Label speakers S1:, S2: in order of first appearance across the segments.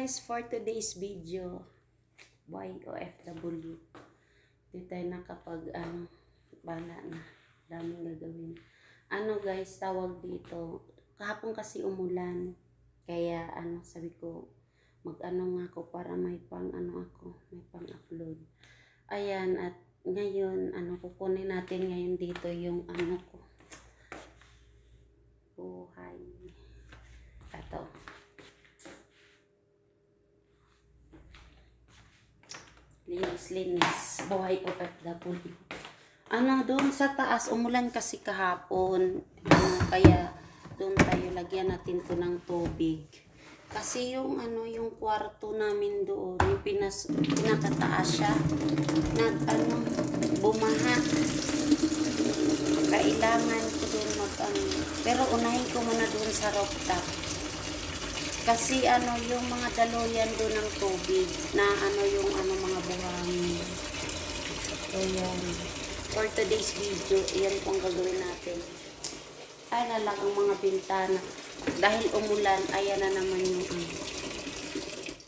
S1: guys, for today's video, why OFW? Di tayo nakapag, bala na, daming gagawin. Guys, tawag dito, kahapon kasi umulan, kaya sabi ko, nga ako para may pang may pang upload. Ayan, at ngayon, kukunin natin ngayon dito yung ko. Buhay. Ito. Linis. Buhay OFW. Doon sa taas, umulan kasi kahapon. Kaya, doon tayo lagyan natin to ng tubig. Kasi yung yung kwarto namin doon, yung pinakataas siya, bumaha. Kailangan ko doon pero unahin ko muna doon sa rooftop. Kasi yung mga daluyan doon ng tubig na yung mga buhangin. So yan. For today's video, yan pong gagawin natin. Ay na lang ang mga bintana. Dahil umulan, ayan na naman yung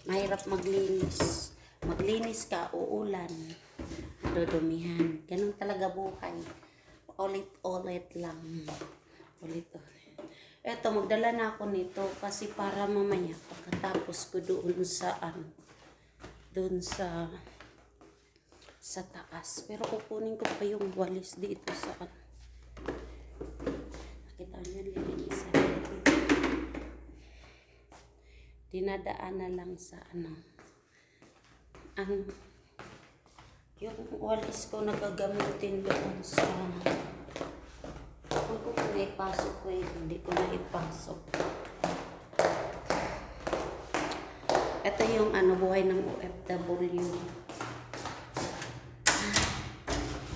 S1: mahirap maglinis. Maglinis ka, uulan. Dodumihan. Ganun talaga buhay. Ulit-ulit lang. Ulit-ulit. Eto, magdala na ako nito kasi para mamaya pagkatapos ko doon sa sa taas. Pero kukunin ko pa yung walis dito sa nakita niyo, lilinisan. Dinadaan na lang sa yung walis ko nagagamitin doon sa kung naipasok ko hindi ko naipasok. Ito yung buhay ng OFW.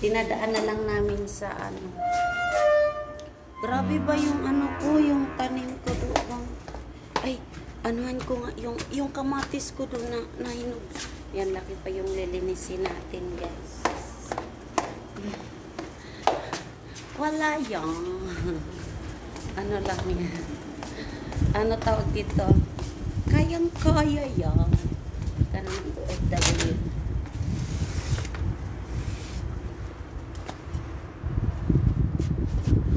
S1: Dinadaan na lang namin sa grabe ba yung ko, yung tanim ko doon. Ay, anuhan ko nga, yung kamatis ko doon na hinog. Yan, laki pa yung lilinisin natin, guys. Wala yan. Lang yan. Tawag dito? Kayang-kaya yan. Ganun ang OFW.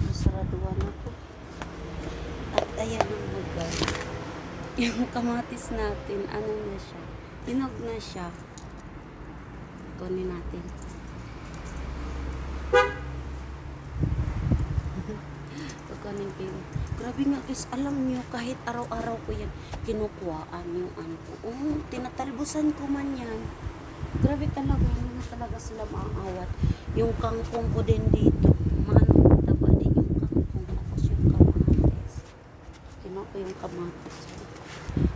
S1: Masaraduan ako. At ayan ang lugar. Yung kamatis natin, na siya? Hinog na siya. Kunin natin. Kukunin ko yun. Grabe nga guys, alam niyo, kahit araw-araw ko yan, kinukuhaan yung ko. Tinatalbusan ko man yan. Grabe talaga, hindi na talaga sila maaawat. Yung kangkong ko din dito, taba din yung kangkong. Tapos yung kamatis. Kinuha ko yung kamatis ko.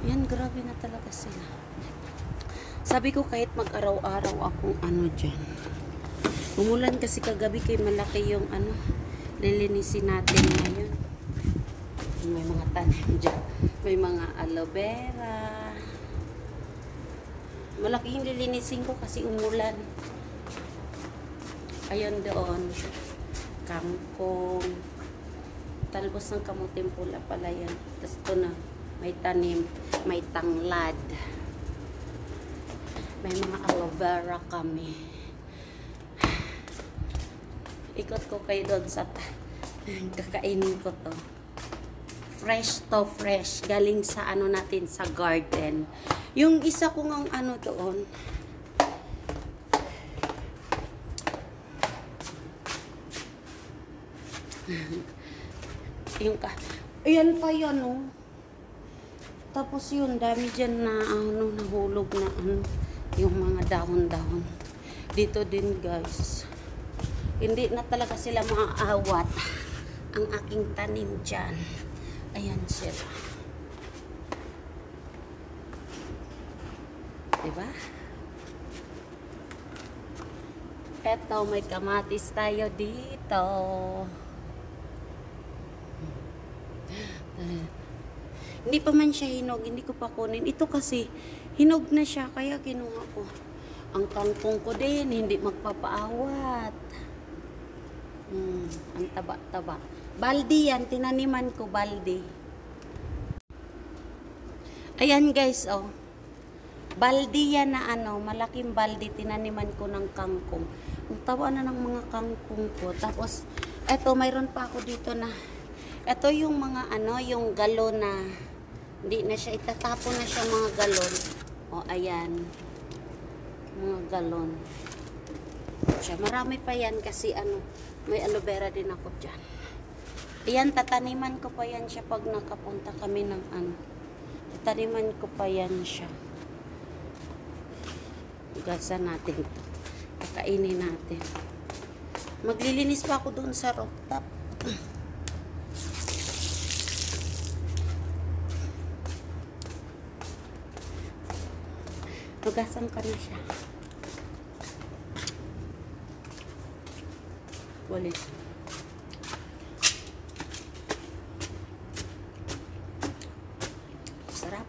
S1: Yan, grabe na talaga sila. Sabi ko kahit mag-araw-araw akong dyan. Umulan kasi kagabi kay malaki yung lilinisin natin ngayon. May mga tanim dyan. May mga aloe vera. Malaki yung lilinisin ko kasi umulan. Ayun doon. Kangkong. Talbos ng kamuting pula pala yan. Tapos ito na. May tanim. May tanglad. May mga aloe vera kami. Ikot ko kayo doon sa kakainin ko to. Fresh to fresh. Galing sa natin sa garden. Yung isa ko ngang doon. Ayan pa yan Tapos yun, dami dyan na nahulog na yung mga dahon-dahon. Dito din guys. Hindi na talaga sila maaawat ang aking tanim dyan. Ayan sila. Diba? Eto, may kamatis tayo dito. Hindi pa man siya hinog, hindi ko pa kunin. Ito kasi, hinog na siya, kaya kinuha ko. Ang kangkong ko din, hindi magpapaawat. Ang taba-taba. Baldi yan, tinaniman ko baldi. Ayan guys, Baldi yan na ano, malaking baldi, tinaniman ko ng kangkong. Ang tawa na ng mga kangkong ko. Tapos, eto, mayroon pa ako dito na, eto yung mga ano, yung galon na, hindi na siya, itatapon na siya mga galon. O, ayan. Mga galon. Siya, marami pa yan kasi ano, may aloe vera din ako dyan. Ayan, tataniman ko pa yan siya pag nakapunta kami ng ano. Tataniman ko pa yan siya. Ugasan natin to. Kakainin natin. Maglilinis pa ako doon sa rooftop. Ugasan ka na siya. Walis. Sarap.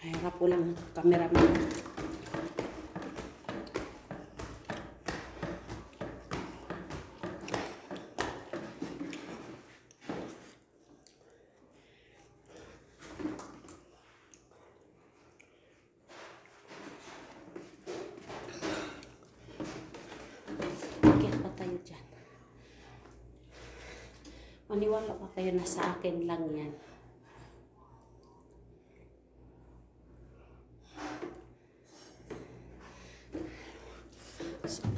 S1: Harap ko lang cameraman. Bakit pa tayo dyan? Maniwala pa kayo na sa akin lang yan.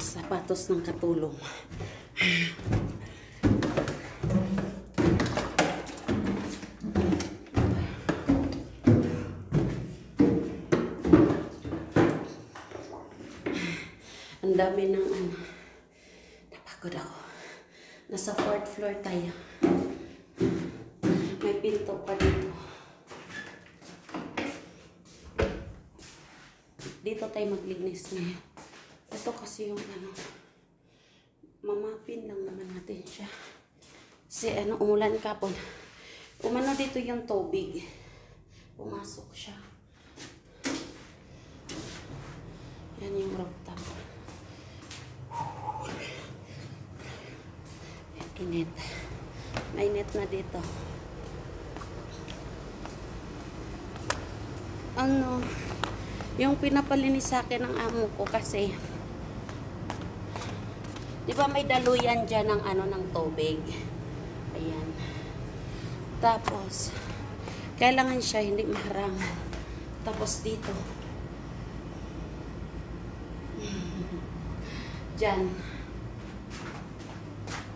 S1: Sapatos ng katulong. Ang dami ng ano. Napagod ako. Nasa 4th floor tayo. May pinto pa dito. Dito tayo maglinis ngayon. Ito kasi yung ano, mamapin lang naman natin siya. Kasi ano, umulan kapon. Umano dito yung tubig. Pumasok siya. Yan yung rooftop. Init. Mainit na dito. Ano, yung pinapalinis sa akin ng amo ko kasi di ba may daluyan dyan ng ano, ng tubig. Ayan. Tapos, kailangan siya hindi maharangan. Tapos dito. Dyan.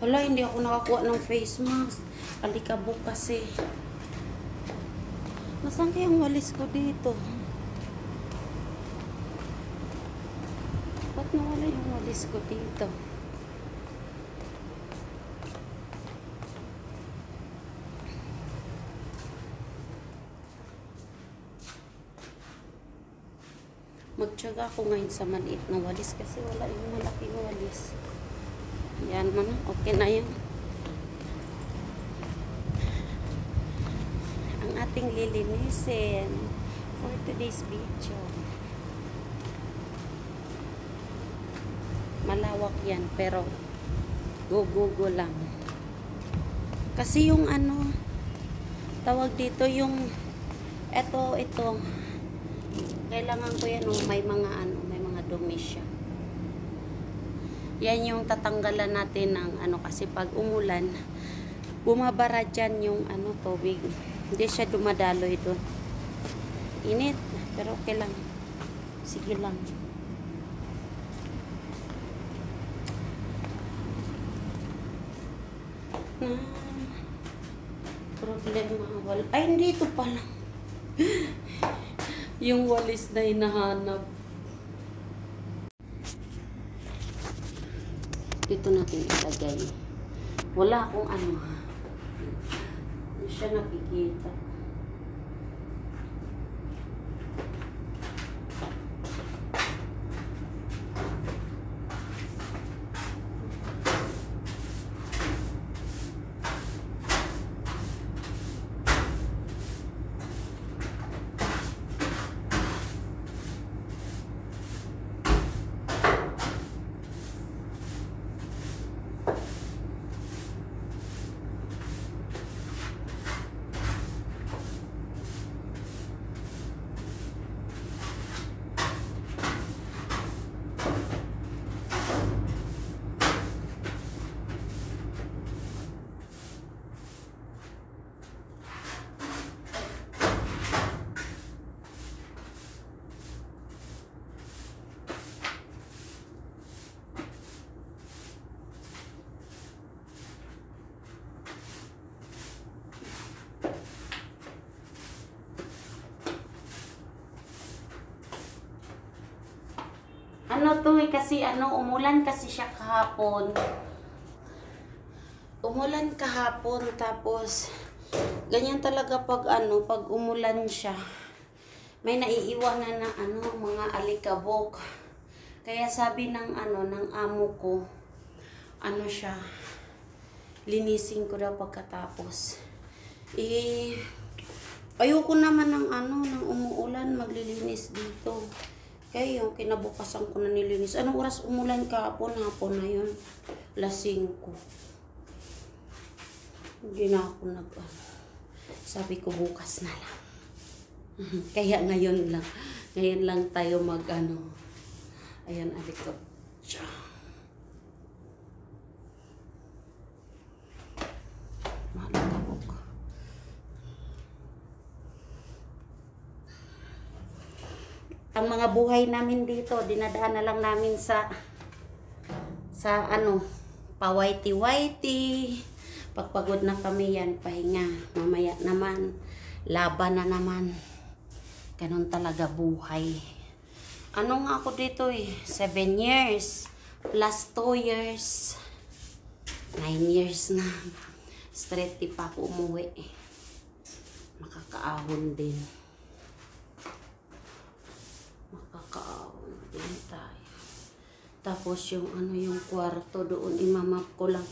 S1: Wala, hindi ako nakakuha ng face mask. Alikabok kasi. Nasaan kayang walis ko dito? Ba't nawala yung walis ko dito? Magtyaga ako ngayon sa maliit na walis kasi wala yung malaking walis. Yan man, okay na yun. Ang ating lilinisin for today's video. Malawak yan pero go lang. Kasi yung ano, tawag dito yung ito kailangan ko yan, may mga ano, may mga dumi siya. Yan yung tatanggalan natin ng ano, kasi pag umulan bumabara dyan yung ano, tubig. Hindi siya dumadaloy doon. Init, pero okay lang. Sige lang. Problema wala. Ay, hindi, ito pala. Yung walis na hinahanap. Dito natin ilagay. Wala akong ano. Hindi siya nakikita. Ano to eh, kasi ano, umulan kasi siya kahapon. Umulan kahapon, tapos ganyan talaga pag ano, pag umulan siya. May naiiwanan na ano, mga alikabok. Kaya sabi ng ano, ng amo ko, ano siya, linisin ko daw pagkatapos. Ayoko naman ng ano, ng umuulan, maglilinis dito. Kaya yung kinabukasan ko na nilinis. Anong oras umulan kahapon? Hapon na yun. 5:00. Hindi na ako sabi ko bukas na lang. Kaya ngayon lang. Ngayon lang tayo mag ano. Ayan, alikot. Malikabok. Ang mga buhay namin dito, dinadaan na lang namin sa ano, pawaiti-waiti. Pagpagod na kami yan, pahinga. Mamaya naman, laban na naman. Ganun talaga buhay. Ano nga ako dito eh, 7 years, plus 2 years, 9 years na. Straight di pa ako umuwi. Makakaahon din. Makakaahon din tayo. Tapos yung ano, yung kwarto doon, imamap ko lang.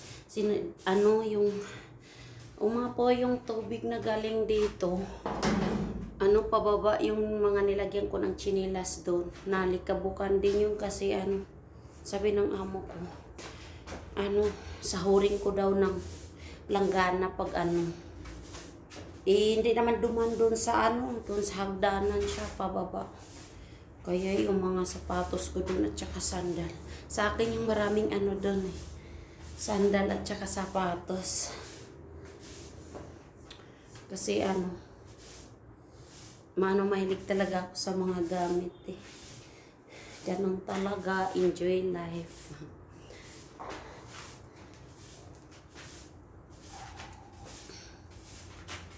S1: Ano yung umapo yung tubig na galing dito. Ano, pababa yung mga nilagyan ko ng chinilas doon. Nalikabukan din yung kasi ano, sabi ng amo ko, ano, sahurin ko daw ng langgana pag ano. Hindi naman duman doon sa ano, doon sa hagdanan siya pababa. Kaya yung mga sapatos ko doon at saka sandal. Sa akin yung maraming ano doon eh. Sandal at saka sapatos. Kasi ano, mahilig talaga ako sa mga gamit eh. Ganun talaga, enjoy life.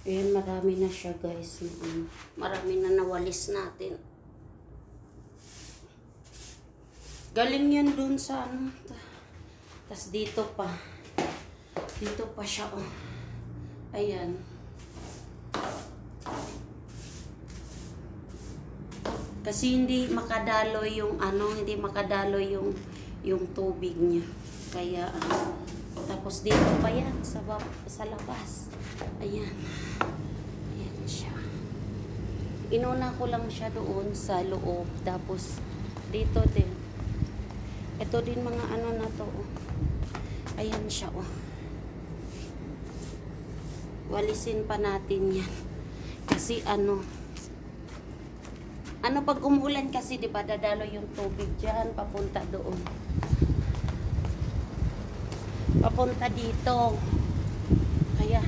S1: Ayan, marami na siya guys. Marami na nawalis natin. Galing yan dun sa ano. Tas dito pa. Dito pa siya oh. Ayan. Kasi hindi makadaloy yung ano, hindi makadaloy yung tubig niya. Kaya tapos dito pa yan sa labas. Ayan. Ayan siya. Inuna ko lang siya doon sa loob. Tapos dito din. Ito din mga ano na to. Oh. Ayan siya oh. Walisin pa natin yan. Kasi ano pag umulan kasi, di ba, dadalo yung tubig dyan, papunta doon. Papunta dito. Kaya,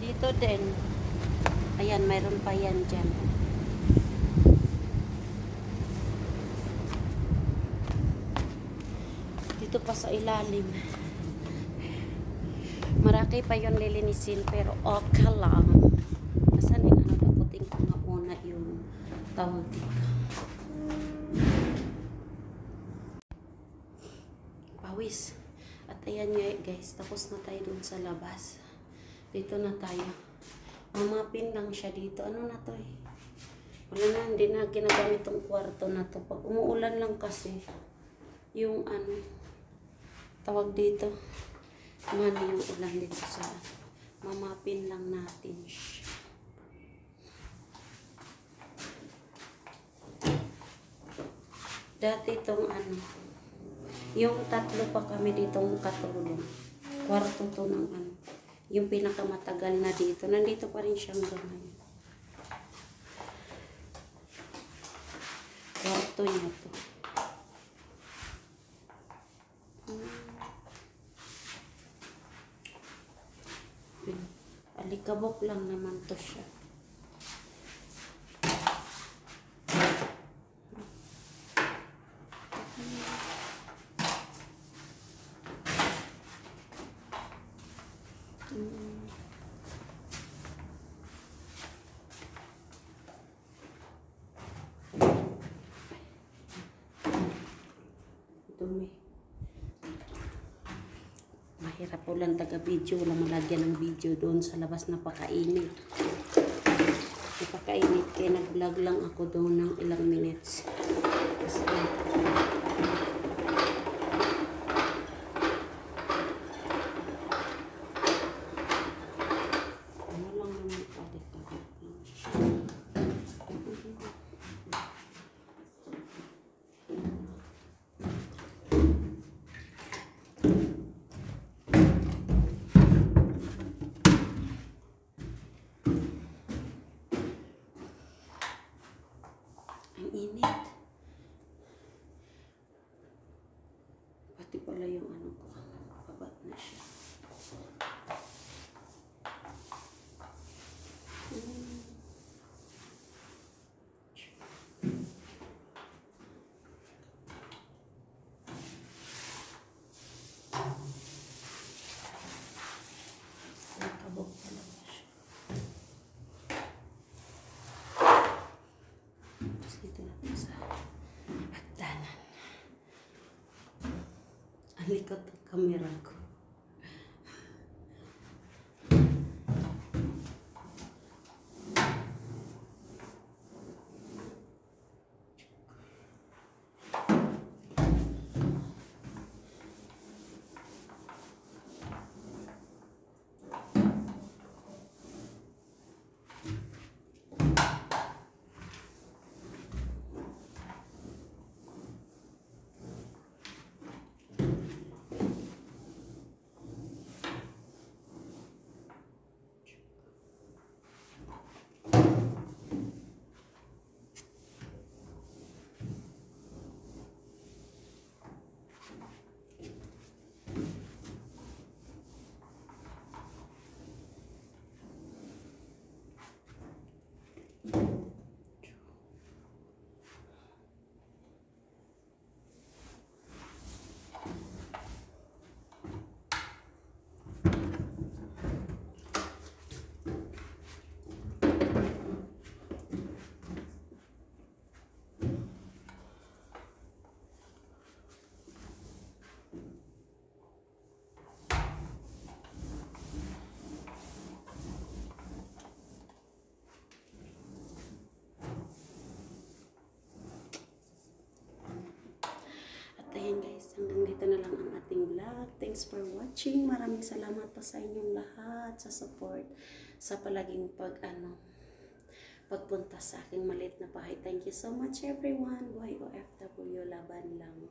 S1: dito din. Ayan, mayroon pa yan dyan. Dito pa sa ilalim. Maraki pa yon lilinisin, pero okay lang. Asan yung ano, daputin ko nga muna yung tawag dito. Pawis. guys, tapos na tayo dun sa labas. Dito na tayo. Mamapin lang siya dito. Ano na to eh? Wala na, hindi na ginagamit tong kwarto na to. Pag umuulan lang kasi, yung ano, tawag dito, yung ulan dito sa, mamapin lang natin siya. Dati itong ano, yung tatlo pa kami ditong katulong. Kwarto to ng ano, yung pinakamatagal na dito. Nandito pa rin siya hanggang ngayon. Kwarto niya to. Alikabok lang naman to siya. Dumi. Mahirap po lang taga-video. Wala malagyan ng video doon sa labas, napakainit. Napakainit kaya nag-vlog lang ako doon ng ilang minutes. Kasi ano lang naman palit-palit lang siya. Ang init. Pati pala yung ano ko. Kabat na siya. Nakabok talaga siya. Tapos dito na po sa hagdanan. Ang likot ng camera ko. Ayan guys, hanggang dito na lang ang ating vlog. Thanks for watching. Maraming salamat po sa inyong lahat sa support, sa palaging pagpunta sa aking maliit na bahay. Thank you so much everyone. Buhay OFW, laban lang.